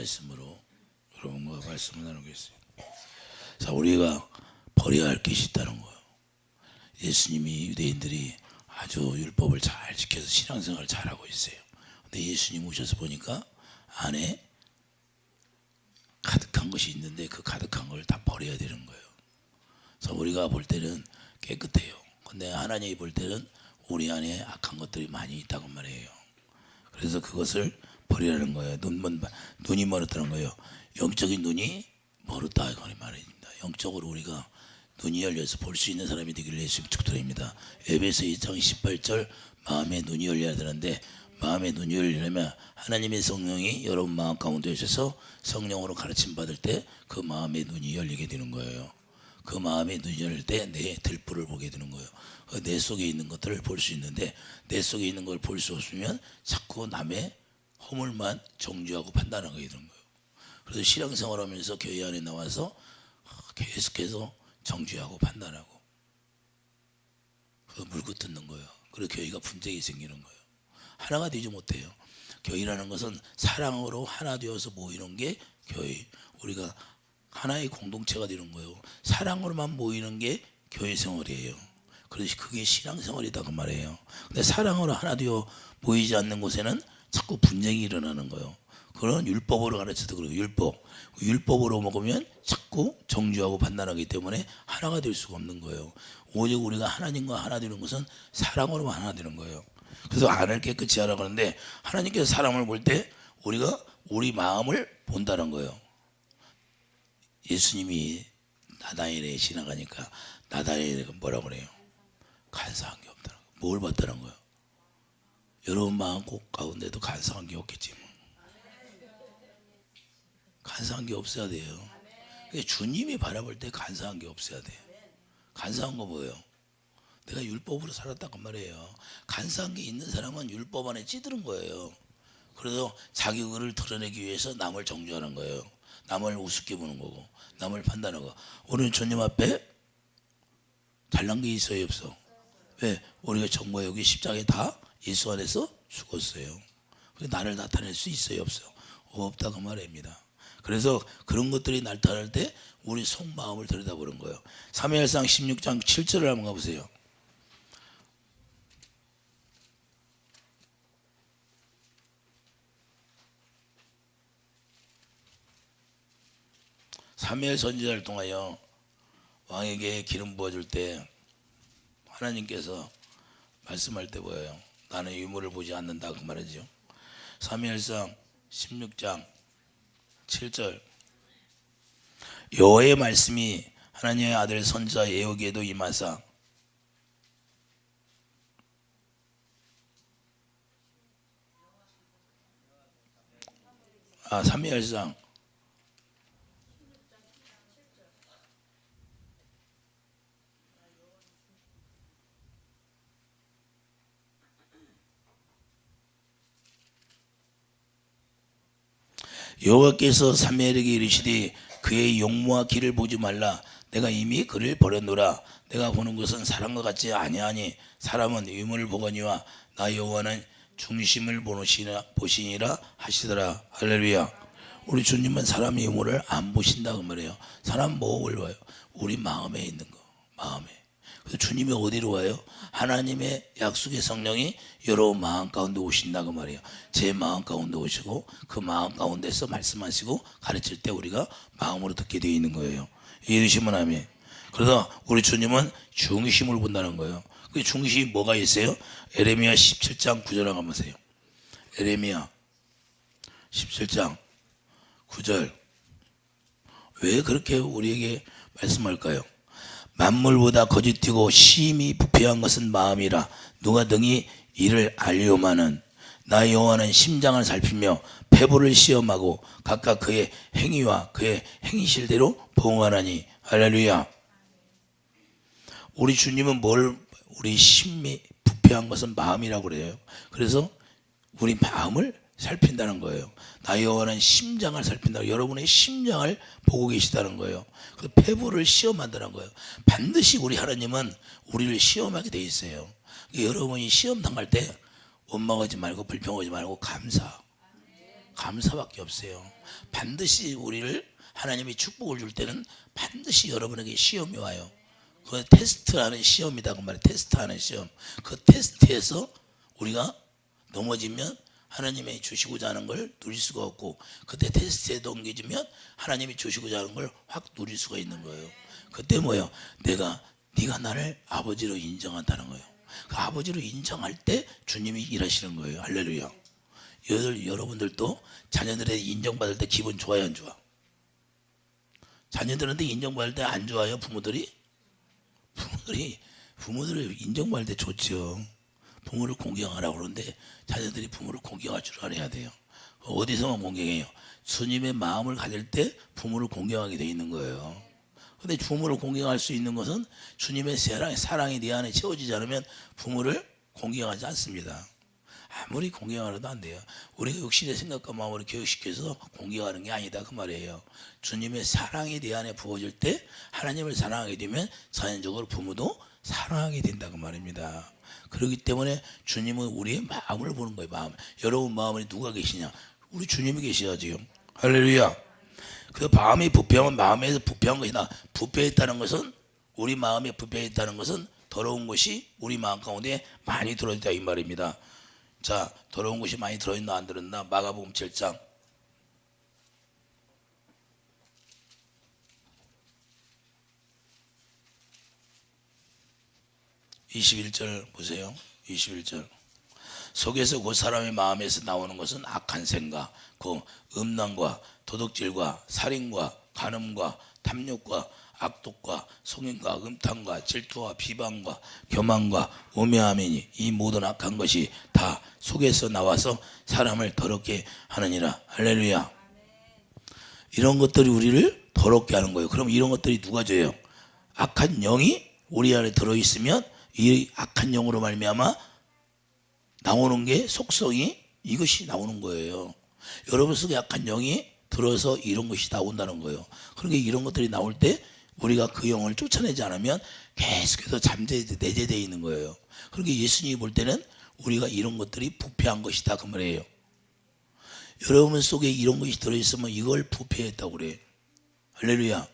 말씀으로 여러분과 말씀을 나누겠어요. 자, 우리가 버려야 할 것이 있다는 거예요. 예수님이 유대인들이 아주 율법을 잘 지켜서 신앙생활을 잘하고 있어요. 근데 예수님 오셔서 보니까 안에 가득한 것이 있는데 그 가득한 걸 다 버려야 되는 거예요. 그래서 우리가 볼 때는 깨끗해요. 근데 하나님이 볼 때는 우리 안에 악한 것들이 많이 있다고 말해요. 그래서 그것을 버리라는 거예요. 눈이 멀었다는 거예요. 영적인 눈이 멀었다 이거 말입니다. 영적으로 우리가 눈이 열려서 볼 수 있는 사람이 되기를 예수님 축복드립니다. 에베소 2장 18절 마음의 눈이 열려야 되는데 마음의 눈이 열리려면 하나님의 성령이 여러분 마음 가운데 오셔서 성령으로 가르침 받을 때 그 마음의 눈이 열리게 되는 거예요. 그 마음의 눈이 열릴 때 내 들불을 보게 되는 거예요. 내 속에 있는 것들을 볼 수 있는데 내 속에 있는 걸 볼 수 없으면 자꾸 남의 허물만 정죄하고 판단하게 되는 거예요. 그래서 신앙생활 하면서 교회 안에 나와서 계속해서 정죄하고 판단하고 물고 뜯는 거예요. 그래서 교회가 분쟁이 생기는 거예요. 하나가 되지 못해요. 교회라는 것은 사랑으로 하나 되어서 모이는 게 교회. 우리가 하나의 공동체가 되는 거예요. 사랑으로만 모이는 게 교회 생활이에요. 그래서 그게 신앙생활이다 그 말이에요. 근데 사랑으로 하나 되어 모이지 않는 곳에는 자꾸 분쟁이 일어나는 거예요. 그런 율법으로 가르쳐도 그래요. 율법으로 먹으면 자꾸 정죄하고 판단하기 때문에 하나가 될 수가 없는 거예요. 오직 우리가 하나님과 하나 되는 것은 사랑으로만 하나 되는 거예요. 그래서 안을 깨끗이 하라고 하는데 하나님께서 사람을 볼 때 우리가 우리 마음을 본다는 거예요. 예수님이 나다나엘에 지나가니까 나다나엘이 뭐라고 그래요? 간사한 게 없다는 거예요. 뭘 봤다는 거예요? 여러분 마음 가운데도 간사한 게 없겠지 뭐. 간사한 게 없어야 돼요. 주님이 바라볼 때 간사한 게 없어야 돼요. 간사한 거 뭐예요? 내가 율법으로 살았다고 말이에요. 간사한 게 있는 사람은 율법 안에 찌드는 거예요. 그래서 자기 의를 드러내기 위해서 남을 정죄하는 거예요. 남을 우습게 보는 거고 남을 판단하는 거. 오늘 주님 앞에 잘난 게 있어요 없어? 왜? 우리가 정말 여기 십자가에 다 예수 안에서 죽었어요. 나를 나타낼 수 있어요 없어요? 없다고 말입니다. 그래서 그런 것들이 나타날 때 우리 속마음을 들여다보는 거예요. 사무엘상 16장 7절을 한번 가보세요. 사무엘 선지자를 통하여 왕에게 기름 부어줄 때 하나님께서 말씀할 때 뭐예요? 나는 유물을 보지 않는다 그 말이죠. 사무엘상 16장 7절 여호와의 말씀이 하나님의 아들 선지자 예후에게도 임하사 사무엘상 여호와께서 사무엘에게 이르시되 그의 용모와 길을 보지 말라. 내가 이미 그를 버렸노라. 내가 보는 것은 사람과 같지 아니하니 사람은 유물을 보거니와 나 여호와는 중심을 보시니라 하시더라. 할렐루야. 우리 주님은 사람의 유물을 안 보신다고 말해요. 사람 뭐를 봐요? 우리 마음에 있는 거. 마음에. 그래서 주님이 어디로 와요? 하나님의 약속의 성령이 여러분 마음 가운데 오신다고 말이에요. 제 마음 가운데 오시고 그 마음 가운데서 말씀하시고 가르칠 때 우리가 마음으로 듣게 되어 있는 거예요. 이해되시면 아멘. 그래서 우리 주님은 중심을 본다는 거예요. 그 중심이 뭐가 있어요? 에레미야 17장 9절 한번 보세요. 에레미야 17장 9절 왜 그렇게 우리에게 말씀할까요? 만물보다 거짓되고 심히 부패한 것은 마음이라 누가 등이 이를 알려마는 나 여호와는 심장을 살피며 폐부를 시험하고 각각 그의 행위와 그의 행실대로 보응하나니. 할렐루야. 우리 주님은 우리 심히 부패한 것은 마음이라고 그래요. 그래서 우리 마음을 살핀다는 거예요. 나 여호와는 심장을 살핀다. 여러분의 심장을 보고 계시다는 거예요. 그 폐부를 시험한다는 거예요. 반드시 우리 하나님은 우리를 시험하게 돼 있어요. 여러분이 시험 당할 때 원망하지 말고 불평하지 말고 감사. 감사밖에 없어요. 반드시 우리를 하나님이 축복을 줄 때는 반드시 여러분에게 시험이 와요. 그 테스트하는 시험이다 그 말이에요. 테스트하는 시험. 그 테스트에서 우리가 넘어지면 하나님이 주시고자 하는 걸 누릴 수가 없고, 그때 테스트에 넘겨지면 하나님이 주시고자 하는 걸 확 누릴 수가 있는 거예요. 그때 뭐예요? 네가 나를 아버지로 인정한다는 거예요. 그 아버지로 인정할 때 주님이 일하시는 거예요. 할렐루야. 여러분들도 자녀들에게 인정받을 때 기분 좋아요, 안 좋아? 자녀들한테 인정받을 때 안 좋아요? 부모들이 인정받을 때 좋죠. 부모를 공경하라고 그러는데 자녀들이 부모를 공경할 줄 알아야 돼요. 어디서만 공경해요? 주님의 마음을 가질 때 부모를 공경하게 돼 있는 거예요. 근데 부모를 공경할 수 있는 것은 주님의 사랑이 내 안에 채워지지 않으면 부모를 공경하지 않습니다. 아무리 공경하려도 안 돼요. 우리가 육신의 생각과 마음으로 교육시켜서 공경하는 게 아니다 그 말이에요. 주님의 사랑이 내 안에 부어질 때 하나님을 사랑하게 되면 자연적으로 부모도 사랑하게 된다 그 말입니다. 그렇기 때문에 주님은 우리의 마음을 보는 거예요. 마음. 여러분 마음에 누가 계시냐? 우리 주님이 계셔야지요. 할렐루야. 그 마음이 부패하면 마음에서 부패한 것이다. 부패했다는 것은, 우리 마음에 부패했다는 것은 더러운 것이 우리 마음 가운데 많이 들어있다 이 말입니다. 자, 더러운 것이 많이 들어있나 안 들었나? 마가복음 7장 21절 보세요. 21절. 속에서 그 사람의 마음에서 나오는 것은 악한 생각, 그 음란과 도둑질과 살인과 간음과 탐욕과 악독과 속임과 음탕과 질투와 비방과 교만과 우매함이니 이 모든 악한 것이 다 속에서 나와서 사람을 더럽게 하느니라. 할렐루야. 이런 것들이 우리를 더럽게 하는 거예요. 그럼 이런 것들이 누가 줘요? 악한 영이 우리 안에 들어있으면 이 악한 영으로 말미암아 나오는 게 속성이 이것이 나오는 거예요. 여러분 속에 약한 영이 들어서 이런 것이 나온다는 거예요. 그러니까 이런 것들이 나올 때 우리가 그 영을 쫓아내지 않으면 계속해서 내재되어 있는 거예요. 그러니까 예수님이 볼 때는 우리가 이런 것들이 부패한 것이다 그 말이에요. 여러분 속에 이런 것이 들어있으면 이걸 부패했다고 그래. 할렐루야.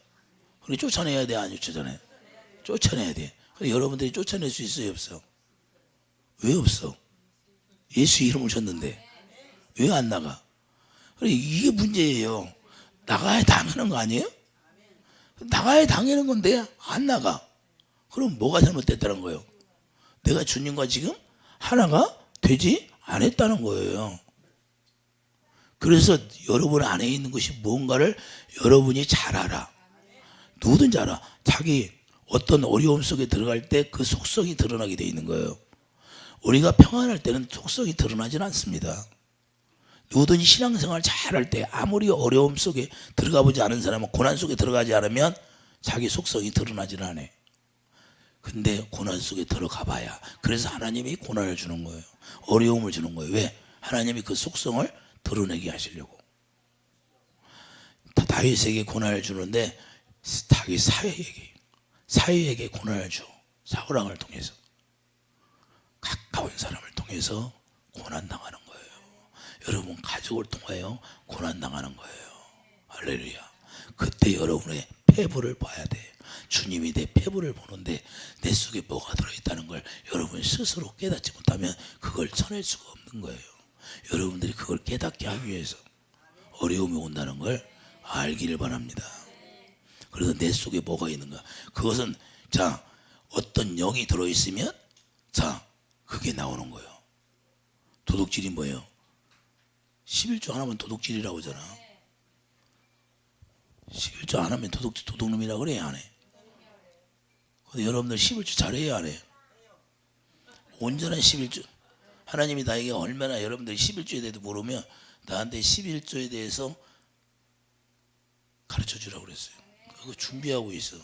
그러니까 쫓아내야 돼, 안 쫓아내? 쫓아내야 돼. 여러분들이 쫓아낼 수 있어요, 없어? 왜 없어? 예수 이름을 줬는데 왜 안 나가? 이게 문제예요. 나가야 당하는 거 아니에요? 나가야 당하는 건데 안 나가. 그럼 뭐가 잘못됐다는 거예요? 내가 주님과 지금 하나가 되지 않았다는 거예요. 그래서 여러분 안에 있는 것이 뭔가를 여러분이 잘 알아. 누구든지 알아. 자기 어떤 어려움 속에 들어갈 때 그 속성이 드러나게 돼 있는 거예요. 우리가 평안할 때는 속성이 드러나지는 않습니다. 누구든지 신앙생활 잘할 때 아무리 어려움 속에 들어가 보지 않은 사람은, 고난 속에 들어가지 않으면 자기 속성이 드러나지는 않아요. 근데 고난 속에 들어가 봐야, 그래서 하나님이 고난을 주는 거예요. 어려움을 주는 거예요. 왜? 하나님이 그 속성을 드러내게 하시려고. 다윗에게 고난을 주는데 다윗 사회에게 고난을 줘. 사울왕을 통해서, 가까운 사람을 통해서 고난당하는 거예요. 여러분 가족을 통하여 고난당하는 거예요. 할렐루야. 그때 여러분의 폐부를 봐야 돼. 주님이 내 폐부를 보는데 내 속에 뭐가 들어있다는 걸 여러분 스스로 깨닫지 못하면 그걸 쳐낼 수가 없는 거예요. 여러분들이 그걸 깨닫게 하기 위해서 어려움이 온다는 걸 알기를 바랍니다. 그래서 내 속에 뭐가 있는가, 그것은 자 어떤 영이 들어있으면 자 그게 나오는 거예요. 도둑질이 뭐예요? 11조 안 하면 도둑질이라고 하잖아. 11조 안 하면 도둑놈이라고 그래, 안 해? 근데 여러분들 11조 잘해야 안 해? 온전한 11조. 하나님이 나에게 얼마나 여러분들이 11조에 대해서 모르면 나한테 11조에 대해서 가르쳐 주라고 그랬어요. 그거 준비하고 있어.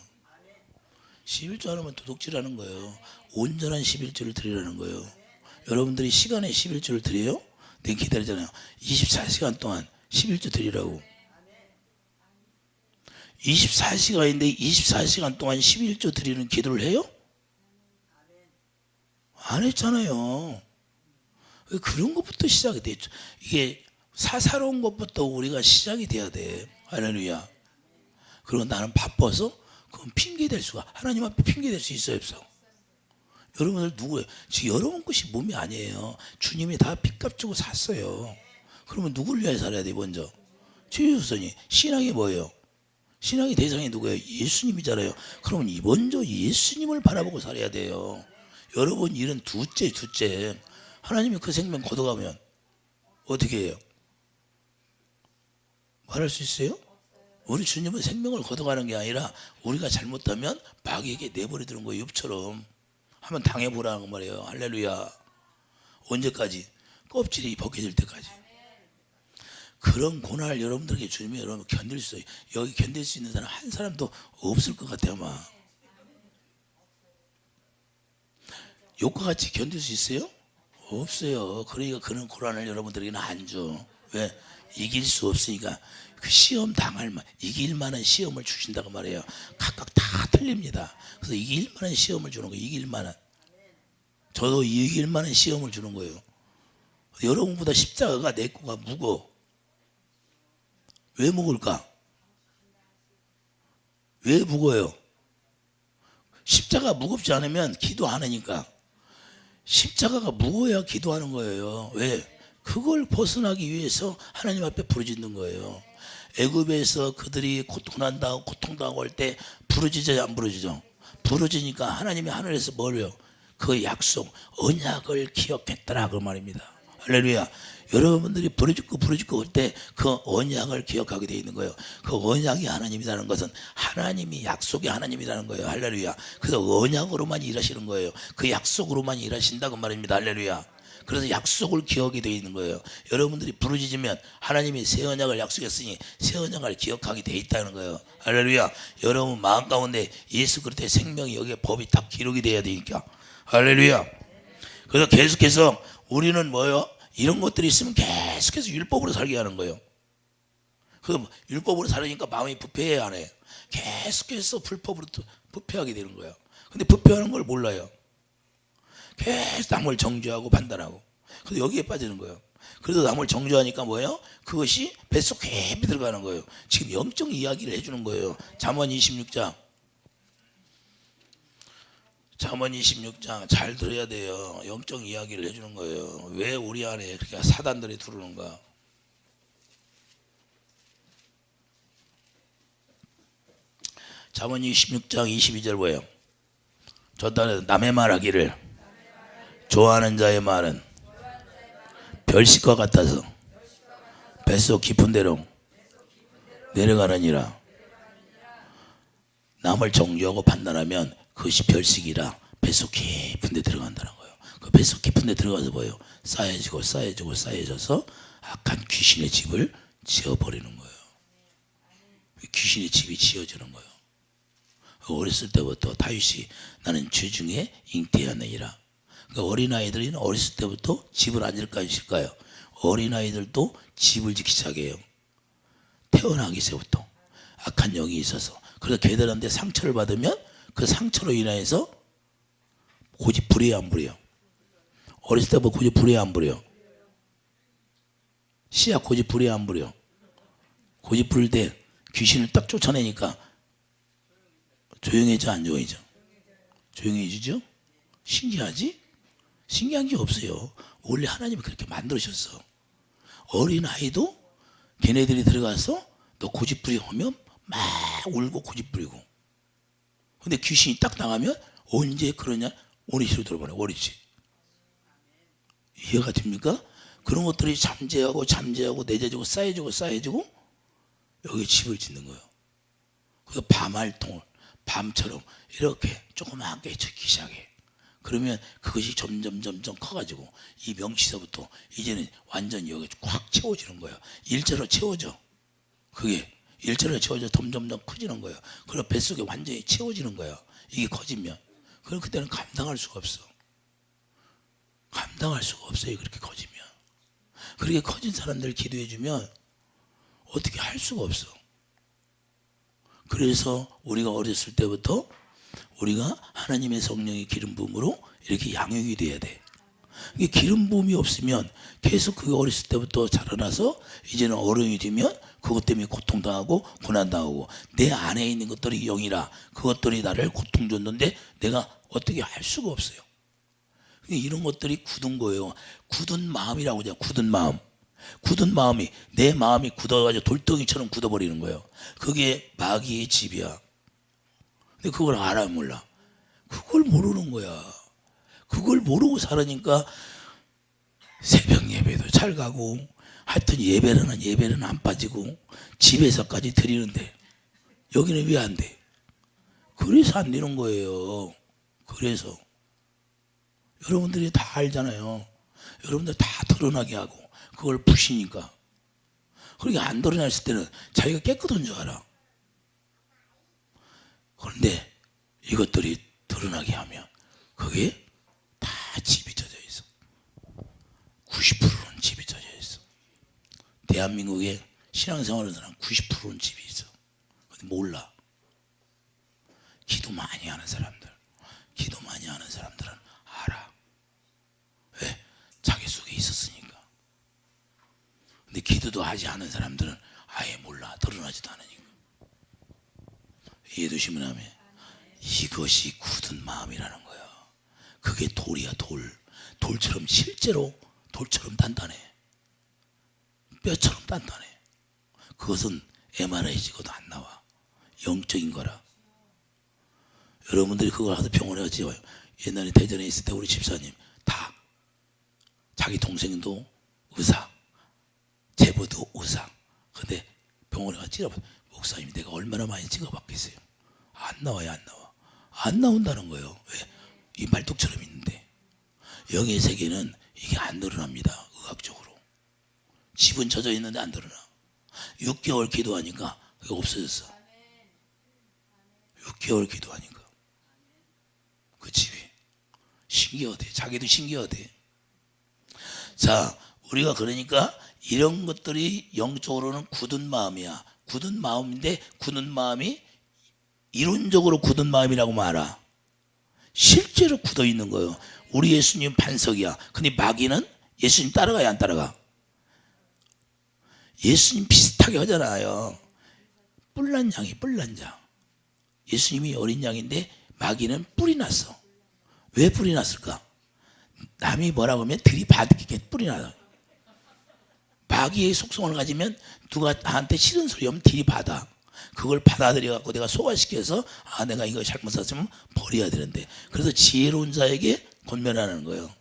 11조 안 하면 도둑질하는 거예요. 온전한 11조를 드리라는 거예요. 여러분들이 시간에 11조를 드려요? 내가 기다리잖아요. 24시간 동안 11조 드리라고. 24시간인데 24시간 동안 11조 드리는 기도를 해요? 안 했잖아요. 그런 것부터 시작이 됐죠. 이게 사사로운 것부터 우리가 시작이 돼야 돼. 할렐루야. 그리고 나는 바빠서 그건 핑계 댈 수가, 하나님 앞에 핑계 댈 수 있어요, 없어? 여러분들 누구예요? 지금 여러분 것이 몸이 아니에요. 주님이 다 핏값 주고 샀어요. 그러면 누구를 위해 살아야 돼? 먼저 최우선이. 신앙이 뭐예요? 신앙의 대상이 누구예요? 예수님이잖아요. 그러면 먼저 예수님을 바라보고 살아야 돼요. 여러분 일은 둘째. 하나님이 그 생명 걷어가면 어떻게 해요? 말할 수 있어요? 우리 주님은 생명을 걷어가는 게 아니라 우리가 잘못하면 마귀에게 내버려두는 거예요. 욥처럼 한번 당해보라는 말이에요. 할렐루야. 언제까지? 껍질이 벗겨질 때까지. 그런 고난을 여러분들에게 주님이 여러분 견딜 수 있어요. 여기 견딜 수 있는 사람 한 사람도 없을 것 같아요. 아마 욥과 같이 견딜 수 있어요? 없어요. 그러니까 그런 고난을 여러분들에게는 안 줘. 왜? 이길 수 없으니까. 그 시험 당할 만, 이길 만한 시험을 주신다고 말해요. 각각 다 틀립니다. 그래서 이길 만한 시험을 주는 거예요. 이길 만한. 저도 이길 만한 시험을 주는 거예요. 여러분보다 십자가가 내 거가 무거워. 왜 무거울까? 왜 무거워요? 십자가 무겁지 않으면 기도 안 하니까. 십자가가 무거워야 기도하는 거예요. 왜? 그걸 벗어나기 위해서 하나님 앞에 부르짖는 거예요. 애굽에서 그들이 고통당하고 할 때 부르짖어요, 안 부르짖어? 부르짖으니까 하나님이 하늘에서 뭐래요? 그 약속, 언약을 기억했더라 그 말입니다. 할렐루야. 여러분들이 부르짖고 할 때 그 언약을 기억하게 되어 있는 거예요. 그 언약이 하나님이라는 것은 하나님이 약속이 하나님이라는 거예요. 할렐루야. 그래서 언약으로만 일하시는 거예요. 그 약속으로만 일하신다고 말입니다. 할렐루야. 그래서 약속을 기억이 되어 있는 거예요. 여러분들이 부르짖으면 하나님이 새 언약을 약속했으니 새 언약을 기억하게 되어 있다는 거예요. 할렐루야. 여러분 마음 가운데 예수 그리스도의 생명이 여기에 법이 딱 기록이 되어야 되니까. 할렐루야. 그래서 계속해서 우리는 뭐예요? 이런 것들이 있으면 계속해서 율법으로 살게 하는 거예요. 그럼 율법으로 살으니까 마음이 부패해야 안 해요. 계속해서 불법으로 부패하게 되는 거예요. 근데 부패하는 걸 몰라요. 계속 남을 정죄하고 판단하고. 그래서 여기에 빠지는 거예요. 그래서 남을 정죄하니까 뭐예요? 그것이 뱃속 깊이 들어가는 거예요. 지금 영적 이야기를 해주는 거예요. 잠언 26장. 잠언 26장 잘 들어야 돼요. 영적 이야기를 해주는 거예요. 왜 우리 안에 그렇게 사단들이 들어오는가? 잠언 26장 22절 뭐예요? 저 딸은 남의 말하기를 좋아하는 자의 말은 별식과 같아서 뱃속 깊은 데로 내려가느니라. 남을 정죄하고 판단하면 그것이 별식이라 뱃속 깊은 데 들어간다는 거예요. 그 뱃속 깊은 데 들어가서 뭐예요? 쌓여져서 악한 귀신의 집을 지어버리는 거예요. 귀신의 집이 지어지는 거예요. 어렸을 때부터 다윗이 나는 죄 중에 잉태하느니라. 그러니까 어린아이들은 어렸을 때부터 집을 안 지을까요? 어린아이들도 집을 짓기 시작해요. 태어나기 때부터 악한 영이 있어서. 그래서 걔들한테 상처를 받으면 그 상처로 인해서 고집 부려요, 안 부려요? 어렸을 때부터 고집 부려요, 안 부려요? 씨앗 고집 부려요, 안 부려요? 고집 부릴 때 귀신을 딱 쫓아내니까 조용해져, 안 조용해져? 조용해지죠? 신기하지? 신기한 게 없어요. 원래 하나님이 그렇게 만들으셨어. 어린아이도 걔네들이 들어가서 너 고집 부리고 하면 막 울고 고집 부리고. 근데 귀신이 딱 나가면 언제 그러냐? 오리시로 들어버려. 오리시. 이해가 됩니까? 그런 것들이 잠재하고 내재지고 쌓여지고 여기 집을 짓는 거예요. 그래서 밤알통을 밤처럼 이렇게 조그맣게 짓기 시작해. 그러면 그것이 점점 커가지고 이 명치서부터 이제는 완전히 여기 꽉 채워지는 거예요. 일자로 채워져. 그게 일자로 채워져 점점 커지는 거예요. 그리고 뱃속에 완전히 채워지는 거예요. 이게 커지면. 그럼 그때는 감당할 수가 없어. 감당할 수가 없어요. 그렇게 커지면. 그렇게 커진 사람들 기도해주면 어떻게 할 수가 없어. 그래서 우리가 어렸을 때부터 우리가 하나님의 성령의 기름 부음으로 이렇게 양육이 돼야 돼. 이게 기름 부음이 없으면 계속 그게 어렸을 때부터 자라나서 이제는 어른이 되면 그것 때문에 고통당하고 고난당하고 내 안에 있는 것들이 영이라 그것들이 나를 고통 줬는데 내가 어떻게 할 수가 없어요. 이런 것들이 굳은 거예요. 굳은 마음이라고 하죠. 굳은 마음. 굳은 마음이 내 마음이 굳어가지고 돌덩이처럼 굳어버리는 거예요. 그게 마귀의 집이야. 근데 그걸 알아 몰라. 그걸 모르는 거야. 그걸 모르고 살으니까 새벽 예배도 잘 가고 하여튼 예배는 안 빠지고 집에서까지 드리는데 여기는 왜 안 돼? 그래서 안 되는 거예요. 그래서 여러분들이 다 알잖아요. 여러분들 다 드러나게 하고 그걸 부시니까. 그러니까 안 드러났을 때는 자기가 깨끗한 줄 알아. 그런데 이것들이 드러나게 하면 그게 다 집이 젖어 있어. 90%는 집이 젖어 있어. 대한민국에 신앙생활을 하는 90%는 집이 있어. 근데 몰라. 기도 많이 하는 사람들은 알아. 왜? 자기 속에 있었으니까. 근데 기도도 하지 않은 사람들은 아예 몰라. 드러나지도 않으니까. 이해되시면 하면 이것이 굳은 마음이라는 거야. 그게 돌이야. 돌처럼 실제로 돌처럼 단단해. 뼈처럼 단단해. 그것은 MRI 찍어도 안 나와. 영적인 거라. 여러분들이 그걸 하도 병원에 가지. 옛날에 대전에 있을 때 우리 집사님 다 자기 동생도 의사, 제부도 의사. 근데 병원에 가서 찍어봐. 목사님 내가 얼마나 많이 찍어봤겠어요. 안 나와요. 안 나온다는 거예요. 왜? 이 말뚝처럼 있는데 영의 세계는 이게 안 드러납니다. 의학적으로 집은 젖어 있는데 안 드러나. 6개월 기도하니까 그게 없어졌어. 6개월 기도하니까 그 집이 신기하대. 자기도 신기하대. 자, 우리가 그러니까 이런 것들이 영적으로는 굳은 마음이야. 굳은 마음인데 굳은 마음이 이론적으로 굳은 마음이라고 말아. 실제로 굳어 있는 거예요. 우리 예수님 반석이야. 근데 마귀는 예수님 따라가야 안 따라가? 예수님 비슷하게 하잖아요. 뿔난 양이 뿔난 양. 예수님이 어린 양인데 마귀는 뿔이 났어. 왜 뿔이 났을까? 남이 뭐라고 하면 들이받게 뿔이 나요. 마귀의 속성을 가지면 누가 나한테 싫은 소리 하면 들이받아. 그걸 받아들여 갖고 내가 소화시켜서 내가 이거 잘못했으면 버려야 되는데, 그래서 지혜로운 자에게 권면하는 거예요.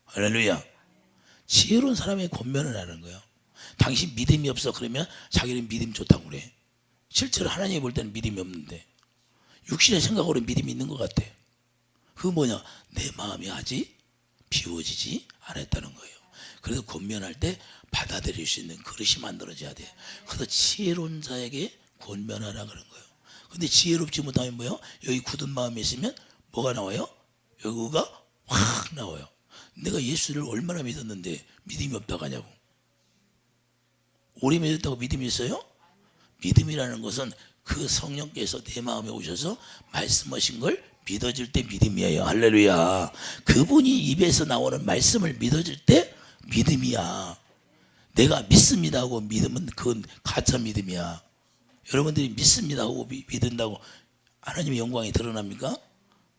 할렐루야. 지혜로운 사람에게 권면을 하는 거예요. 당신 믿음이 없어 그러면 자기는 믿음 좋다고 그래. 실제로 하나님이 볼 때는 믿음이 없는데 육신의 생각으로 믿음이 있는 것 같아. 그거 뭐냐? 내 마음이 아직 비워지지 않았다는 거예요. 그래서 권면할 때 받아들일 수 있는 그릇이 만들어져야 돼. 그래서 지혜로운 자에게 권면하라 그런 거예요. 근데 지혜롭지 못하면 뭐예요? 여기 굳은 마음이 있으면 뭐가 나와요? 여기가 확 나와요. 내가 예수를 얼마나 믿었는데 믿음이 없다고 하냐고. 오래 믿었다고 믿음이 있어요? 믿음이라는 것은 그 성령께서 내 마음에 오셔서 말씀하신 걸 믿어질 때 믿음이에요. 할렐루야. 그분이 입에서 나오는 말씀을 믿어질 때 믿음이야. 내가 믿습니다 하고 믿으면 그건 가짜 믿음이야. 여러분들이 믿습니다 하고 믿는다고 하나님의 영광이 드러납니까?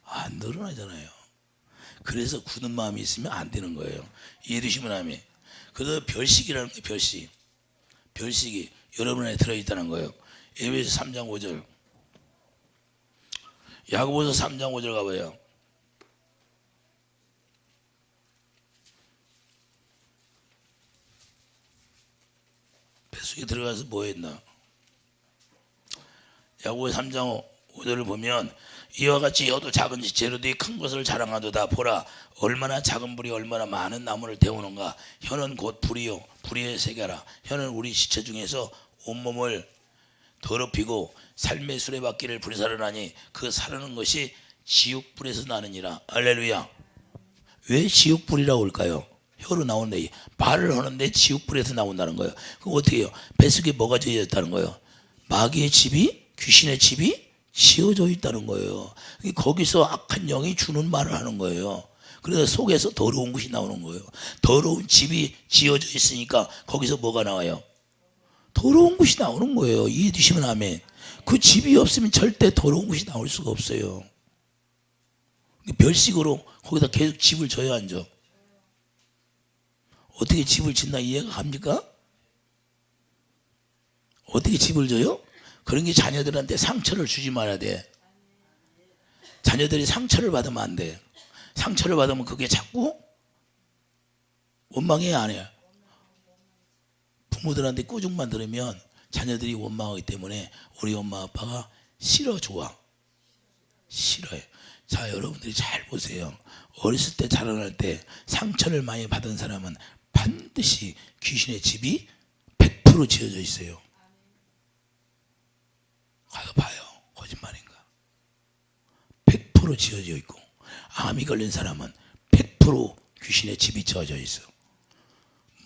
안 드러나잖아요. 그래서 굳은 마음이 있으면 안 되는 거예요. 이해되시면 하면. 그래서 별식이라는 게 별식이 여러분 안에 들어있다는 거예요. 에베소 3장 5절, 야고보서 3장 5절 가봐요. 뱃속에 들어가서 뭐 했나? 야고보서 3장 5절을 보면 이와 같이 혀도 작은지 재료들이 큰 것을 자랑하도다. 보라 얼마나 작은 불이 얼마나 많은 나무를 태우는가. 혀는 곧 불이요 불의의 세계라. 혀는 우리 시체 중에서 온몸을 더럽히고 삶의 수레바퀴를 불사르나니 그 사르는 것이 지옥불에서 나느니라. 할렐루야. 왜 지옥불이라고 할까요? 혀로 나오는데 말을 하는데 지옥불에서 나온다는 거예요. 그럼 어떻게 해요? 뱃속에 뭐가 져져 있다는 거예요? 마귀의 집이, 귀신의 집이 씌워져 있다는 거예요. 거기서 악한 영이 주는 말을 하는 거예요. 그래서 속에서 더러운 것이 나오는 거예요. 더러운 집이 지어져 있으니까 거기서 뭐가 나와요? 더러운 것이 나오는 거예요. 이해해 주시면 아멘. 그 집이 없으면 절대 더러운 것이 나올 수가 없어요. 별식으로 거기다 계속 집을 져야 앉아. 어떻게 집을 짓나 이해가 갑니까? 어떻게 집을 져요? 그런 게 자녀들한테 상처를 주지 말아야 돼. 자녀들이 상처를 받으면 안 돼. 상처를 받으면 그게 자꾸 원망해야 안 해요. 부모들한테 꾸중만 들으면 자녀들이 원망하기 때문에 우리 엄마 아빠가 싫어 좋아? 싫어해. 자, 여러분들이 잘 보세요. 어렸을 때 자라날 때 상처를 많이 받은 사람은 반드시 귀신의 집이 100% 지어져 있어요. 가서 봐요. 거짓말인가? 100% 지어져 있고, 암이 걸린 사람은 100% 귀신의 집이 지어져 있어.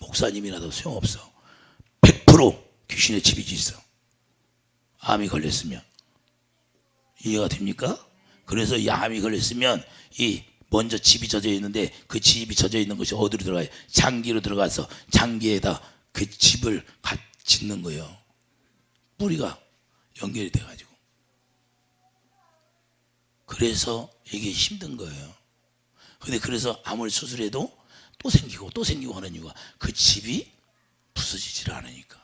목사님이라도 소용없어. 100% 귀신의 집이 있어. 암이 걸렸으면. 이해가 됩니까? 그래서 이 암이 걸렸으면 이 먼저 집이 젖어 있는데 그 집이 젖어 있는 것이 어디로 들어가요? 장기로 들어가서 장기에다 그 집을 짓는 거예요. 뿌리가 연결이 돼가지고. 그래서 이게 힘든 거예요. 근데 그래서 암을 수술해도 또 생기고 또 생기고 하는 이유가 그 집이 부서지질 않으니까.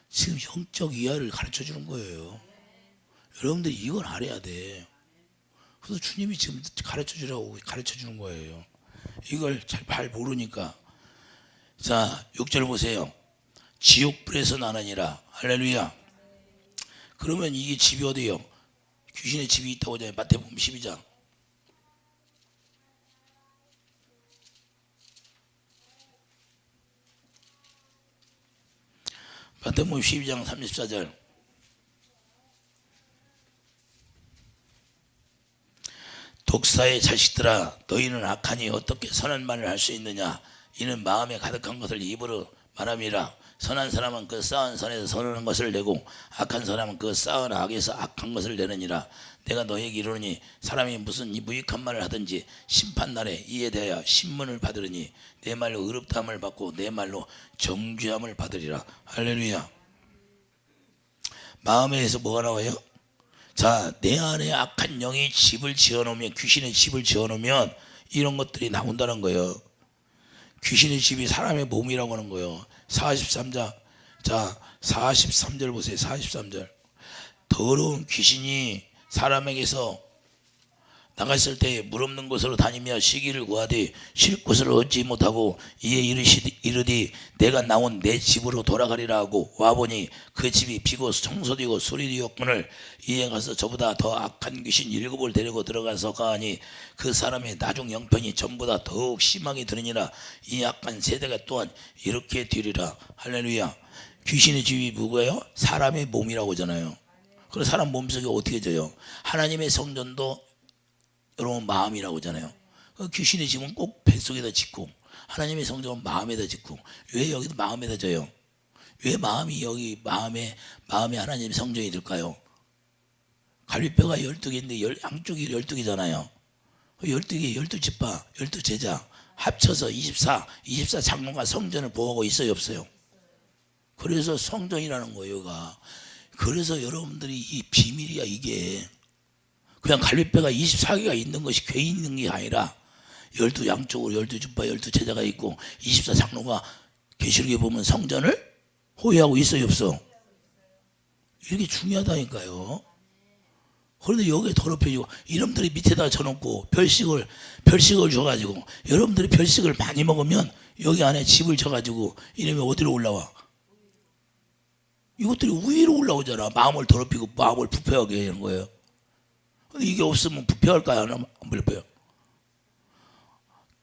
지금 영적 이하를 가르쳐 주는 거예요. 여러분들이 이걸 알아야 돼. 그래서 주님이 지금 가르쳐 주라고 가르쳐 주는 거예요. 이걸 잘 모르니까. 자, 6절 보세요. 지옥불에서 나느니라. 할렐루야. 그러면 이게 집이 어디예요? 귀신의 집이 있다고 하잖아요. 마태복음 12장. 마태복음 12장 34절. 독사의 자식들아, 너희는 악하니 어떻게 선한 말을 할 수 있느냐? 이는 마음에 가득한 것을 입으로 말함이라. 선한 사람은 그 쌓은 선에서 선한 것을 내고 악한 사람은 그 쌓은 악에서 악한 것을 내느니라. 내가 너희에게 이르노니 사람이 무슨 이 무익한 말을 하든지 심판날에 이에 대하여 신문을 받으리니 내 말로 의롭다함을 받고 내 말로 정죄함을 받으리라. 할렐루야. 마음에서 뭐가 나와요? 자, 내 안에 악한 영이 집을 지어놓으면, 귀신의 집을 지어놓으면 이런 것들이 나온다는 거예요. 귀신의 집이 사람의 몸이라고 하는 거예요. 43장. 자, 43절 보세요. 43절. 더러운 귀신이 사람에게서 나갔을 때 물 없는 곳으로 다니며 쉬기를 구하되 쉴 곳을 얻지 못하고 이에 이르디 내가 나온 내 집으로 돌아가리라 하고 와보니 그 집이 비고 청소되고 수리되었거늘 이에 가서 저보다 더 악한 귀신 7을 데리고 들어가서 가하니 그 사람의 나중 형편이 전보다 더욱 심하게 들으니라. 이 악한 세대가 또한 이렇게 되리라. 할렐루야. 귀신의 집이 누구예요? 사람의 몸이라고 하잖아요. 그래서 사람 몸속에 어떻게 져요? 하나님의 성전도 여러분 마음이라고 하잖아요. 귀신의 집은 꼭 뱃속에다 짓고 하나님의 성전은 마음에다 짓고. 왜 여기도 마음에다 져요? 왜 마음이 여기 마음에 하나님의 성전이 될까요? 갈비뼈가 12개인데 양쪽이 12개잖아요 12개 12지파 12제자 합쳐서 24 장로가 성전을 보호하고 있어요 없어요? 그래서 성전이라는 거예요. 그래서 여러분들이 이 비밀이야. 이게 그냥 갈비뼈가 24개가 있는 것이 괜히 있는 게 아니라 12 양쪽으로 12주파 12제자가 있고 24 장로가 계시록에 보면 성전을 호위하고 있어요 없어? 이게 중요하다니까요. 그런데 여기에 더럽혀지고 이놈들이 밑에다 져놓고 별식을 줘가지고 여러분들이 별식을 많이 먹으면 여기 안에 집을 져가지고 이놈이 어디로 올라와? 이것들이 위로 올라오잖아. 마음을 더럽히고 마음을 부패하게 하는 거예요. 근데 이게 없으면 부패할까요? 안 부패해요?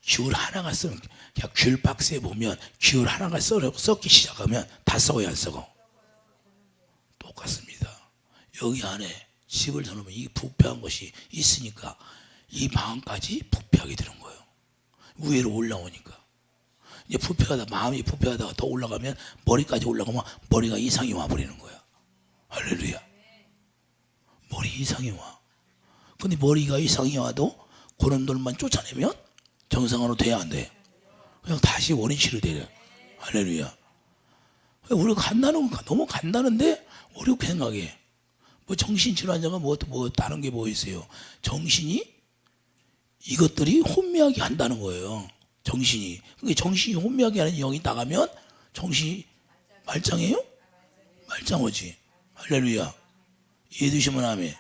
귤 하나가 그냥 귤 박스에 보면 귤 하나가 썩기 시작하면 다 썩어요 안 썩어? 똑같습니다. 여기 안에 집을 져놓으면 이 부패한 것이 있으니까 이 마음까지 부패하게 되는 거예요. 위로 올라오니까. 이제 마음이 부패하다가 더 올라가면 머리까지 올라가면 머리가 이상이 와버리는 거야. 할렐루야. 머리 이상이 와. 근데 머리가 이상이 와도 그런 놈만 쫓아내면 정상으로 돼야 안 돼. 그냥 다시 원위치로 되래. 할렐루야. 우리가 간다는 건 너무 간다는데 어렵게 생각해. 뭐 정신질환자가 뭐 다른 게 뭐 있어요. 정신이 이것들이 혼미하게 한다는 거예요. 정신이. 그러니까 정신이 혼미하게 하는 영이 나가면 정신이 말짱해요? 말짱하지. 할렐루야. 이해되시면 아멘.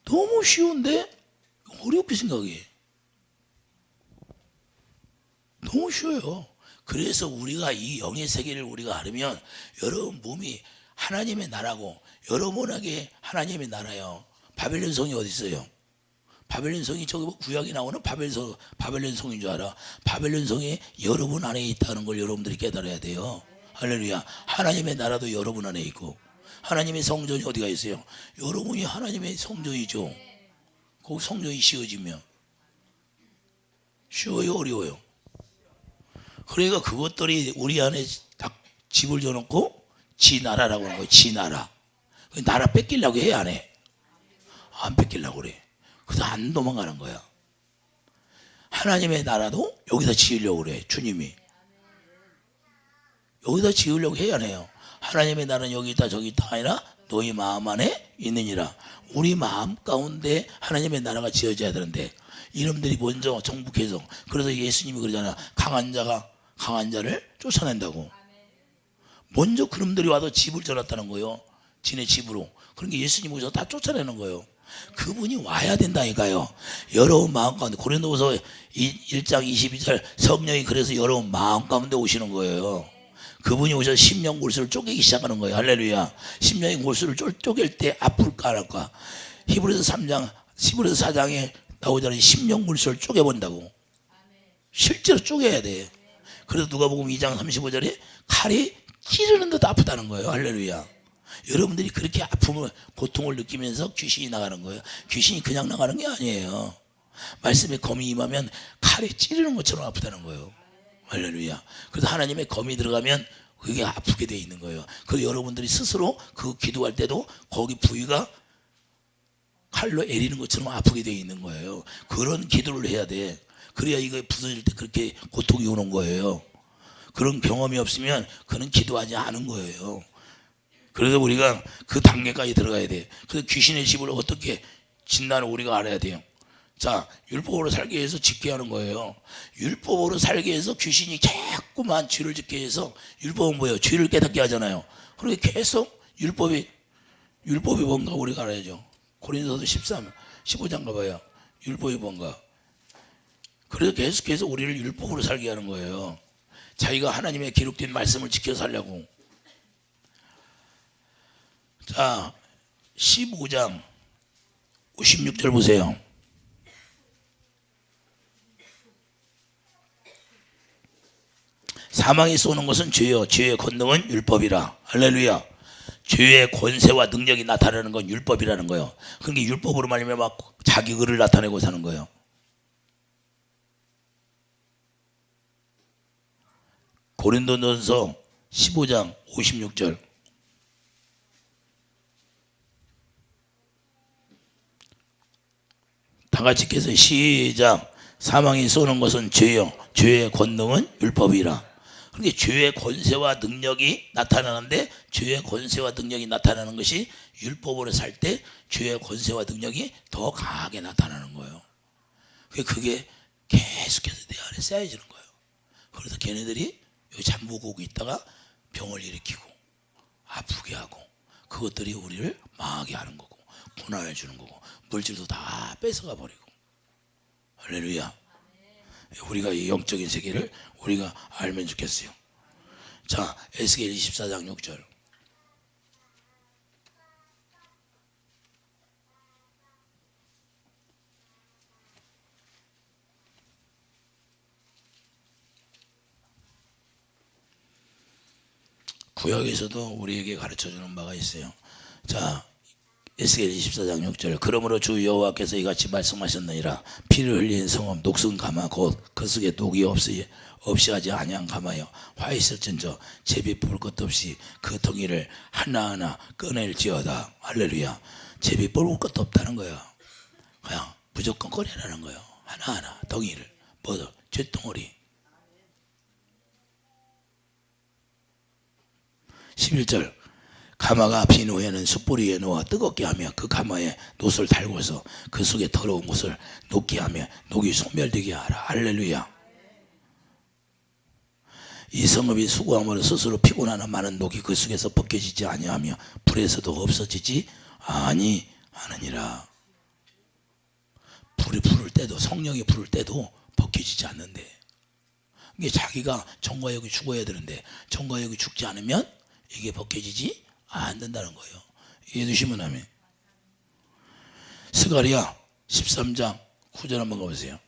너무 쉬운데 어렵게 생각해. 너무 쉬워요. 그래서 우리가 이 영의 세계를 우리가 알으면 여러분 몸이 하나님의 나라고 여러분에게 하나님의 나라요. 바벨론 성이 어디 있어요? 바벨론 성이 저기 뭐 구약에 나오는 바벨론 성인 줄 알아. 바벨론 성이 여러분 안에 있다는 걸 여러분들이 깨달아야 돼요. 할렐루야. 하나님의 나라도 여러분 안에 있고 하나님의 성전이 어디가 있어요? 여러분이 하나님의 성전이죠. 거기 성전이 씌워지면 쉬워요, 어려워요? 그러니까 그것들이 우리 안에 딱 집을 줘놓고 지 나라라고 하는 거예요. 지 나라. 나라 뺏기려고 해, 안 해? 안 뺏기려고 그래. 그래서 안 도망가는 거야. 하나님의 나라도 여기다 지으려고 그래, 주님이. 여기다 지으려고 해야 안 해요? 하나님의 나라는 여기 있다 저기 있다 아니라 너희 마음 안에 있느니라. 우리 마음 가운데 하나님의 나라가 지어져야 되는데 이놈들이 먼저 정복해서, 그래서 예수님이 그러잖아. 강한 자가 강한 자를 쫓아낸다고. 먼저 그놈들이 와서 집을 져놨다는 거예요. 지네 집으로. 그러니까 예수님이 오셔서 다 쫓아내는 거예요. 그분이 와야 된다니까요. 여러분 마음 가운데. 고린도후서 1장 22절 성령이 그래서 여러분 마음 가운데 오시는 거예요. 그분이 오셔서 심령 골수를 쪼개기 시작하는 거예요. 할렐루야. 심령의 골수를 쪼갤 때 아플까 안 할까. 히브리서 4장에 나오잖아요. 심령 골수를 쪼개본다고. 실제로 쪼개야 돼. 그래서 누가복음 2장 35절에 칼이 찌르는 듯 아프다는 거예요. 할렐루야. 여러분들이 그렇게 아픔을, 고통을 느끼면서 귀신이 나가는 거예요. 귀신이 그냥 나가는 게 아니에요. 말씀에 검이 임하면 칼이 찌르는 것처럼 아프다는 거예요. 할렐루야. 그래서 하나님의 검이 들어가면 그게 아프게 돼 있는 거예요. 그래서 여러분들이 스스로 그 기도할 때도 거기 부위가 칼로 애리는 것처럼 아프게 돼 있는 거예요. 그런 기도를 해야 돼. 그래야 이거 부서질 때 그렇게 고통이 오는 거예요. 그런 경험이 없으면 그는 기도하지 않은 거예요. 그래서 우리가 그 단계까지 들어가야 돼. 그래서 귀신의 집을 어떻게 진단을 우리가 알아야 돼요. 자, 율법으로 살게 해서 짓게 하는 거예요. 율법으로 살게 해서 귀신이 자꾸만 죄를 짓게 해서, 율법은 뭐예요? 죄를 깨닫게 하잖아요. 그러게 계속 율법이 뭔가 우리가 알아야죠. 고린도서 15장 가봐요. 율법이 뭔가. 그래서 계속해서 우리를 율법으로 살게 하는 거예요. 자기가 하나님의 기록된 말씀을 지켜 살려고. 자, 15장 56절 보세요. 사망이 쏘는 것은 죄요, 죄의 권능은 율법이라. 할렐루야. 죄의 권세와 능력이 나타나는 건 율법이라는 거예요. 그러니까 율법으로 말미암아 자기 의를 나타내고 사는 거예요. 고린도전서 15장 56절. 다 같이 읽겠어요. 시작. 사망이 쏘는 것은 죄요, 죄의 권능은 율법이라. 그러니까 죄의 권세와 능력이 나타나는데, 죄의 권세와 능력이 나타나는 것이 율법으로 살 때 죄의 권세와 능력이 더 강하게 나타나는 거예요. 그게 계속해서 내 안에 쌓여지는 거예요. 그래서 걔네들이 여기 잠부고 있다가 병을 일으키고 아프게 하고, 그것들이 우리를 망하게 하는 거고 고난을 주는 거고 물질도 다 뺏어가 버리고. 할렐루야. 우리가 이 영적인 세계를 우리가 알면 좋겠어요. 자, 에스겔 24장 6절. 구약에서도 우리에게 가르쳐주는 바가 있어요. 자, 에스겔 24장 6절. 그러므로 주 여호와께서 이같이 말씀하셨느니라. 피를 흘린 성읍 녹슨 가마 곧 그 속에 녹이 없이 하지 아니한 가마여 화 있을진저 제비 볼 것 없이 그 덩이를 하나하나 꺼낼지어다. 할렐루야. 제비 볼 것도 없다는 거예요. 그냥 무조건 꺼내라는 거예요. 하나하나 덩이를 뭐죠? 쇳덩어리. 11절 가마가 빈 후에는 숯불 위에 놓아 뜨겁게 하며 그 가마에 놋을 달고서 그 속에 더러운 것을 녹게 하며 녹이 소멸되게 하라. 할렐루야. 이 성읍이 수고함으로 스스로 피곤하나 많은 녹이 그 속에서 벗겨지지 아니하며 불에서도 없어지지 아니하느니라. 불이 부를 때도, 성령이 부를 때도 벗겨지지 않는데, 이게 자기가 정과역이 죽어야 되는데 정과역이 죽지 않으면 이게 벗겨지지 않는다는 거예요. 이해해 주시면 아멘. 스가랴 13장 9절 한번 가보세요.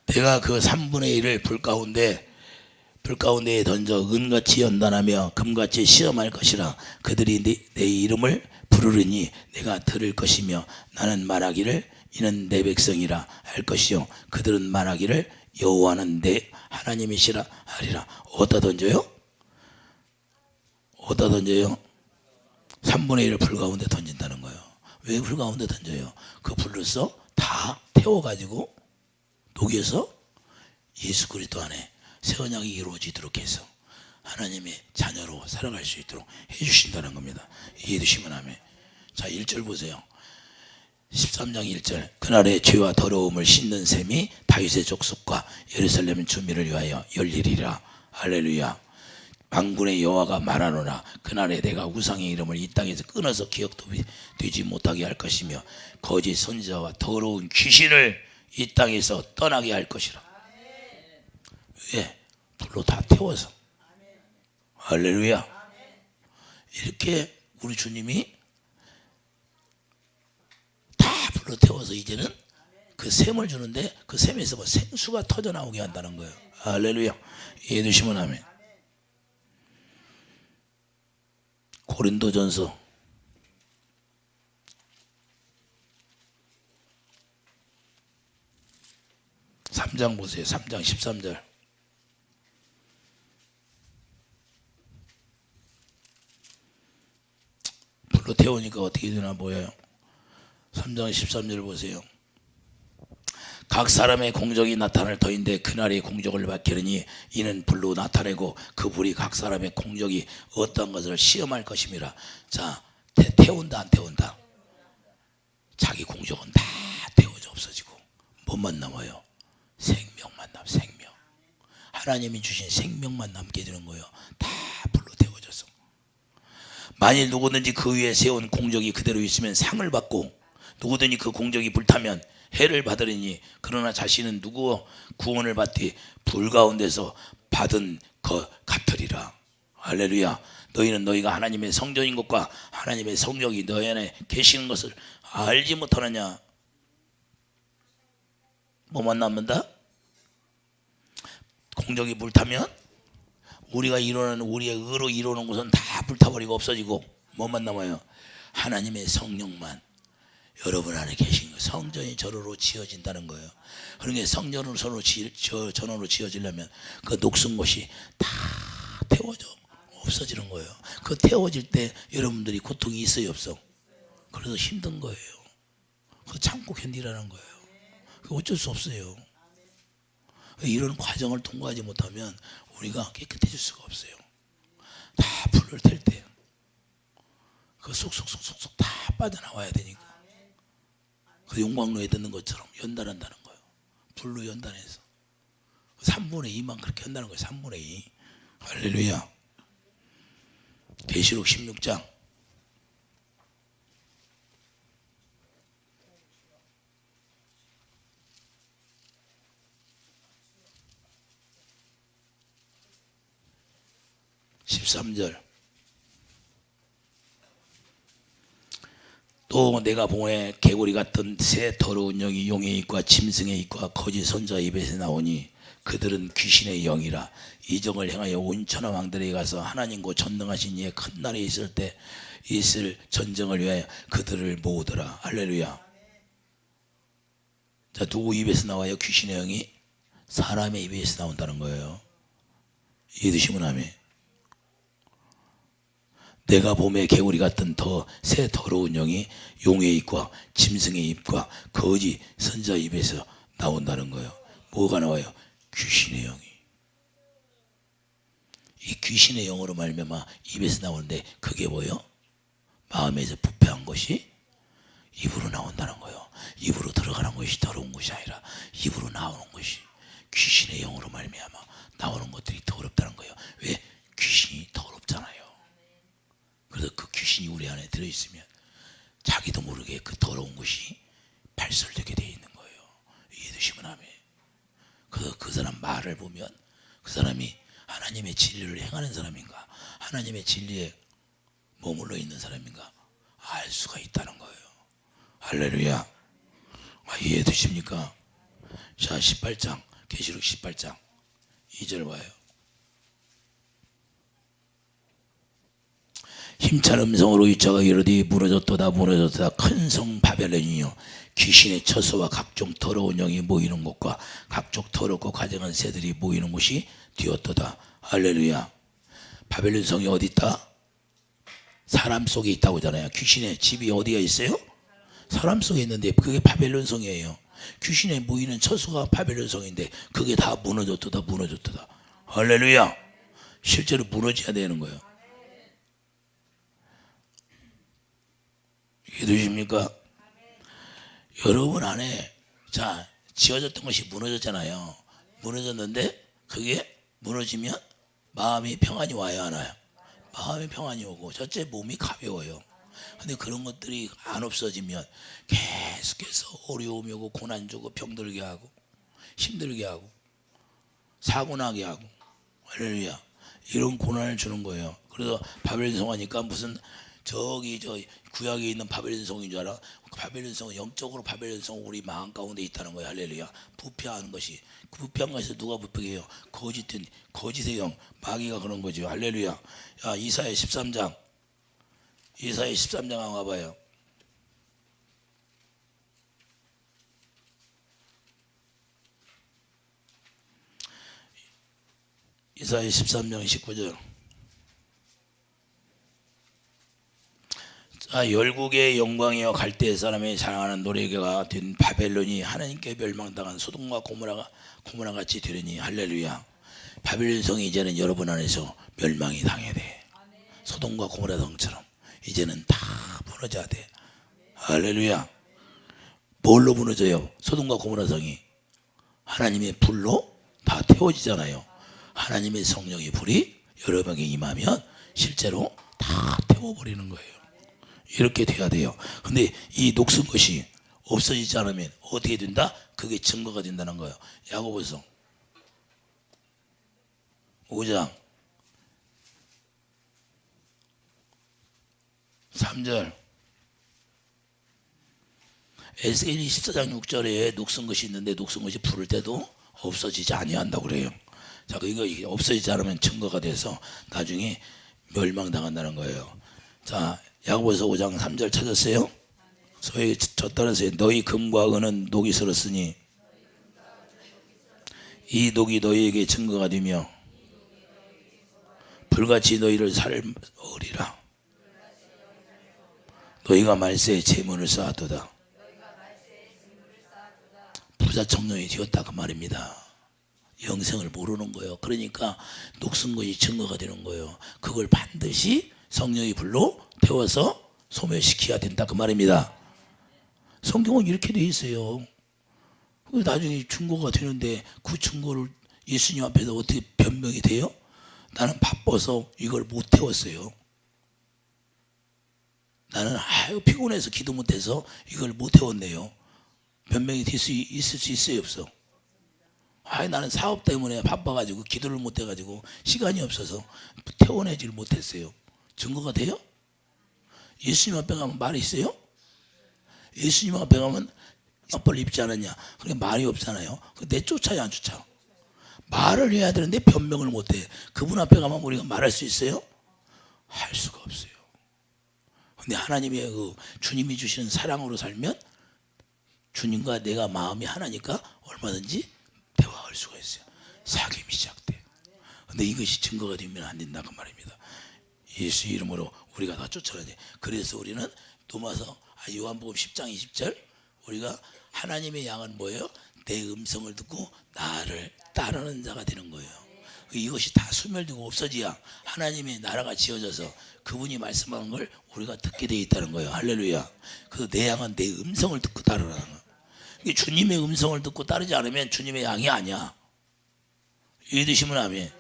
내가 그 3분의 1을 불 가운데에 던져 은같이 연단하며 금같이 시험할 것이라. 그들이 내 이름을 부르르니 내가 들을 것이며 나는 말하기를 이는 내 백성이라 할 것이요 그들은 말하기를 여호와는 내 하나님이시라 하리라. 어디다 던져요? 어디다 던져요? 3분의 1을 불 가운데 던진다는 거예요. 왜 불 가운데 던져요? 그 불로서 다 태워가지고 녹여서 예수 그리스도 안에 새 언약이 이루어지도록 해서 하나님의 자녀로 살아갈 수 있도록 해주신다는 겁니다. 이해해 주시면 아멘. 자 1절 보세요. 13장 1절 그날의 죄와 더러움을 씻는 셈이 다윗의 족속과 예루살렘 주민을 위하여 열리리라. 할렐루야. 만군의 여호와가 말하노라. 그날에 내가 우상의 이름을 이 땅에서 끊어서 기억도 되지 못하게 할 것이며 거짓 선지자와 더러운 귀신을 이 땅에서 떠나게 할 것이라. 왜? 불로 다 태워서. 할렐루야. 이렇게 우리 주님이 다 불로 태워서 이제는 그 샘을 주는데 그 샘에서 뭐 생수가 터져 나오게 한다는 거예요. 할렐루야. 이해해 주시면 아멘. 고린도전서 3장 보세요. 3장 13절. 불로 태우니까 어떻게 되나 보여요. 3장 13절 보세요. 각 사람의 공적이 나타날 터인데 그날의 공적을 밝히느니 이는 불로 나타내고 그 불이 각 사람의 공적이 어떤 것을 시험할 것임이라. 자, 태운다 안 태운다? 자기 공적은 다 태워져 없어지고 뭐만 남아요? 생명만 남. 생명. 하나님이 주신 생명만 남게 되는 거예요. 다 불로 태워져서. 만일 누구든지 그 위에 세운 공적이 그대로 있으면 상을 받고 누구든지 그 공적이 불타면 해를 받으리니 그러나 자신은 누구 구원을 받되 불 가운데서 받은 것 같으리라. 할렐루야. 너희는 너희가 하나님의 성전인 것과 하나님의 성령이 너희 안에 계시는 것을 알지 못하느냐. 뭐만 남는다? 공적이 불타면 우리가 이루는 우리의 의로 이루는 것은 다 불타버리고 없어지고 뭐만 남아요? 하나님의 성령만 여러분 안에 계신 거. 성전이 저로로 지어진다는 거예요. 그러니까 성전으로 전으로 지어지려면 그 녹슨 것이 다 태워져 없어지는 거예요. 그 태워질 때 여러분들이 고통이 있어요 없어? 그래서 힘든 거예요. 그 참고 견디라는 거예요. 어쩔 수 없어요. 이런 과정을 통과하지 못하면 우리가 깨끗해질 수가 없어요. 다 불을 뗄 때 그 속속속속속 다 빠져나와야 되니까. 그 용광로에 듣는 것처럼 연단한다는 거예요. 불로 연단해서 3분의 2만 그렇게 한다는 거예요. 3분의 2. 할렐루야. 계시록 16장 13절. 또 내가 보에 개구리 같은 새 더러운 영이 용의 입과 짐승의 입과 거짓 선자 입에서 나오니 그들은 귀신의 영이라. 이 정을 행하여 온 천하 왕들에게 가서 하나님과 전능하신 이의 큰 날이 있을 때 있을 전쟁을 위하여 그들을 모으더라. 할렐루야. 자, 누구 입에서 나와요? 귀신의 영이 사람의 입에서 나온다는 거예요. 이해되시면 아멘. 내가 봄에 개구리 같은 새 더러운 영이 용의 입과 짐승의 입과 거짓 선자 입에서 나온다는 거예요. 뭐가 나와요? 귀신의 영이. 이 귀신의 영으로 말미암아 입에서 나오는데 그게 뭐예요? 마음에서 부패한 것이 입으로 나온다는 거예요. 입으로 들어가는 것이 더러운 것이 아니라 입으로 나오는 것이 귀신의 영으로 말미암아 나오는 것들이 더럽다는 거예요. 왜? 귀신이 더럽잖아요. 그래서 그 귀신이 우리 안에 들어있으면 자기도 모르게 그 더러운 것이 발설되게 되어 있는 거예요. 이해되시면 아멘. 그래서 그 사람 말을 보면 그 사람이 하나님의 진리를 행하는 사람인가 하나님의 진리에 머물러 있는 사람인가 알 수가 있다는 거예요. 할렐루야. 이해되십니까? 자, 18장 계시록 18장 2절 봐요. 힘찬 음성으로 이자가 이르되 무너졌도다 무너졌도다 큰 성 바벨론이요 귀신의 처소와 각종 더러운 영이 모이는 곳과 각종 더럽고 가증한 새들이 모이는 곳이 되었도다. 할렐루야. 바벨론 성이 어디 있다? 사람 속에 있다고 하잖아요. 귀신의 집이 어디에 있어요? 사람 속에 있는데 그게 바벨론 성이에요. 귀신에 모이는 처소가 바벨론 성인데 그게 다 무너졌도다 무너졌도다. 할렐루야. 실제로 무너져야 되는 거예요. 이해되십니까? 여러분 안에 자 지어졌던 것이 무너졌잖아요. 무너졌는데 그게 무너지면 마음이 평안이 와야 하나요? 마음이 평안이 오고 첫째 몸이 가벼워요. 근데 그런 것들이 안 없어지면 계속해서 어려움이 오고 고난 주고 병들게 하고 힘들게 하고 사고나게 하고 할렐루야 이런 고난을 주는 거예요. 그래서 바벨론 성하니까 무슨 저기 저 구약에 있는 바벨론 성인 줄 알아? 바벨론 성은 영적으로 바벨론 성 우리 마음 가운데 있다는 거예요. 할렐루야. 부패하는 것이 부패한 것에서 누가 부패해요? 거짓의 영 마귀가 그런 거죠. 할렐루야. 야, 이사야 13장 한번 가봐요. 이사야 13장 19절. 자, 열국의 영광이여 갈대 사람의 사랑하는 노래가 된 바벨론이 하나님께 멸망당한 소돔과 고모라 같이 되려니. 할렐루야. 바벨론 성이 이제는 여러분 안에서 멸망이 당해야 돼. 소돔과 고모라 성처럼 이제는 다 무너져야 돼. 할렐루야. 뭘로 무너져요? 소돔과 고모라 성이 하나님의 불로 다 태워지잖아요. 하나님의 성령의 불이 여러분에게 임하면 실제로 다 태워버리는 거예요. 이렇게 돼야 돼요. 근데 이 녹슨 것이 없어지지 않으면 어떻게 된다? 그게 증거가 된다는 거예요. 야고보서 5장 3절 에스겔이 14장 6절에 녹슨 것이 있는데 녹슨 것이 부를 때도 없어지지 아니한다고 그래요. 자, 이거 없어지지 않으면 증거가 돼서 나중에 멸망당한다는 거예요. 자, 야고보서 5장 3절 찾았어요? 소위 저 따라서요. 너희 금과 은은 녹이 슬었으니 이 녹이 너희에게 증거가 되며 불같이 너희를 살리리라. 너희가 말세에 제문을 쌓았도다. 부자 청년이 되었다 그 말입니다. 영생을 모르는 거예요. 그러니까 녹슨 것이 증거가 되는 거예요. 그걸 반드시 성령의 불로 태워서 소멸시켜야 된다 그 말입니다. 성경은 이렇게 돼 있어요. 나중에 증거가 되는데 그 증거를 예수님 앞에서 어떻게 변명이 돼요? 나는 바빠서 이걸 못 태웠어요. 나는 피곤해서 기도 못해서 이걸 못 태웠네요. 변명이 될 수 있을 수 있어요, 없어? 나는 사업 때문에 바빠가지고 기도를 못 해가지고 시간이 없어서 태워내지를 못했어요. 증거가 돼요? 예수님 앞에 가면 말이 있어요? 예수님 앞에 가면 ապ벌 입지 않았냐? 그러니까 말이 없잖아요. 내 쫓아야 안 쫓아? 말을 해야 되는데 변명을 못해. 그분 앞에 가면 우리가 말할 수 있어요? 할 수가 없어요. 근데 하나님의 그 주님이 주시는 사랑으로 살면 주님과 내가 마음이 하나니까 얼마든지 대화할 수가 있어요. 사귐이 시작돼. 근데 이것이 증거가 되면 안 된다 그 말입니다. 예수 이름으로 우리가 다 쫓아가야 돼. 그래서 우리는 도마서 요한복음 10장 20절 우리가 하나님의 양은 뭐예요? 내 음성을 듣고 나를 따르는 자가 되는 거예요. 이것이 다 소멸되고 없어져야 하나님의 나라가 지어져서 그분이 말씀하는 걸 우리가 듣게 되어 있다는 거예요. 할렐루야. 그래서 내 양은 내 음성을 듣고 따르라는 거예요. 주님의 음성을 듣고 따르지 않으면 주님의 양이 아니야. 이해되시면 아멘.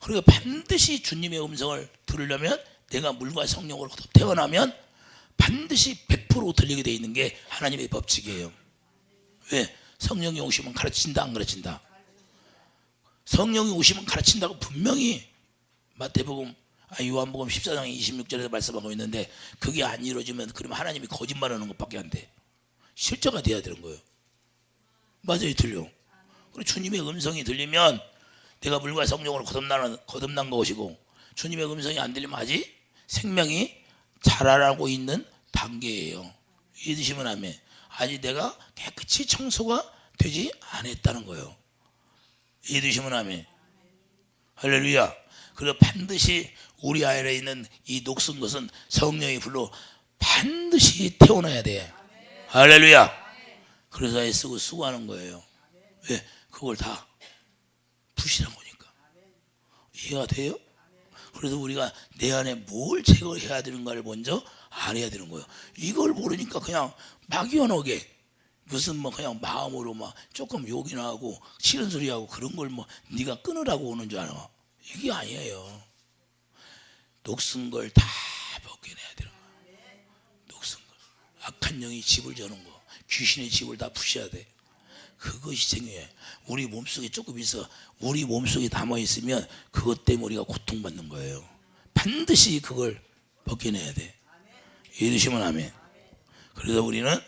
그러니까 반드시 주님의 음성을 들으려면 내가 물과 성령으로 태어나면 반드시 100% 들리게 되어 있는 게 하나님의 법칙이에요. 왜? 성령이 오시면 가르친다 안 가르친다? 성령이 오시면 가르친다고 분명히 마태복음 요한복음 14장 26절에서 말씀하고 있는데 그게 안 이루어지면 그러면 하나님이 거짓말하는 것밖에 안 돼. 실제가 돼야 되는 거예요. 맞아요, 들려. 그리고 주님의 음성이 들리면 내가 물과 성령으로 거듭난 것이고 주님의 음성이 안 들리면 아직 생명이 자라나고 있는 단계예요. 이해되시면 아멘. 아직 내가 깨끗이 청소가 되지 않았다는 거예요. 이해되시면 아멘. 할렐루야. 그리고 반드시 우리 안에 있는 이 녹슨 것은 성령의 불로 반드시 태어나야 돼. 할렐루야. 그래서 애쓰고 수고하는 거예요. 왜? 그걸 다 부시는 거니까. 이해가 돼요? 그래서 우리가 내 안에 뭘 제거해야 되는가를 먼저 알아야 되는 거예요. 이걸 모르니까 그냥 막연하게 무슨 뭐 그냥 마음으로 막 조금 욕이나 하고 싫은 소리 하고 그런 걸 뭐 네가 끊으라고 오는 줄 알아. 이게 아니에요. 녹슨 걸 다 벗겨내야 되는 거야. 녹슨 걸. 악한 영이 집을 저는 거, 귀신의 집을 다 부셔야 돼. 그것이 생겨요. 우리 몸속에 조금 있어. 우리 몸속에 담아있으면 그것 때문에 우리가 고통받는 거예요. 반드시 그걸 벗겨내야 돼. 이해되시면 아멘. 그래서 우리는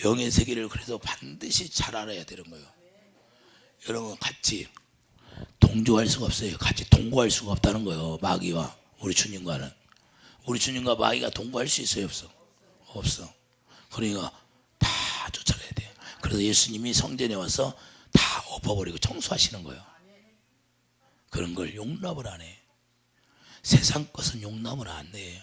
영의 세계를 그래서 반드시 잘 알아야 되는 거예요. 여러분 같이 동조할 수가 없어요. 같이 동거할 수가 없다는 거예요. 마귀와 우리 주님과는. 우리 주님과 마귀가 동거할 수 있어요? 없어? 없어. 그러니까 다 쫓아가야 돼요. 그래서 예수님이 성전에 와서 다 엎어버리고 청소하시는 거예요. 그런 걸 용납을 안 해. 세상 것은 용납을 안 해요.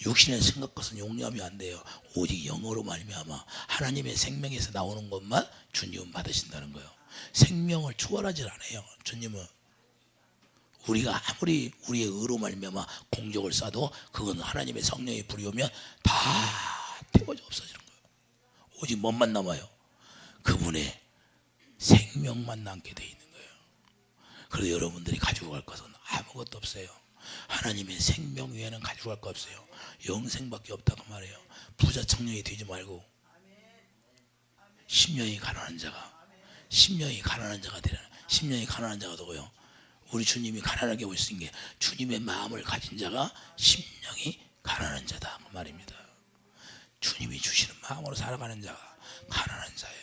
육신의 생각 것은 용납이 안 돼요. 오직 영어로 말미암아 하나님의 생명에서 나오는 것만 주님은 받으신다는 거예요. 생명을 초월하지 않아요. 주님은 우리가 아무리 우리의 의로 말미암아 공적을 쌓아도 그건 하나님의 성령이 불이 오면 다 태워져 없어지는 거예요. 오직 뭐만 남아요? 그분의 생명만 남게 돼 있는 거예요. 그래서 여러분들이 가지고 갈 것은 아무것도 없어요. 하나님의 생명 외에는 가지고 갈 거 없어요. 영생밖에 없다고 말해요. 부자 청년이 되지 말고 심령이 가난한 자가 되라. 심령이 가난한 자가 누구요? 우리 주님이 가난하게 오신 게 주님의 마음을 가진 자가 심령이 가난한 자다 그 말입니다. 주님이 주시는 마음으로 살아가는 자가 가난한 자예요.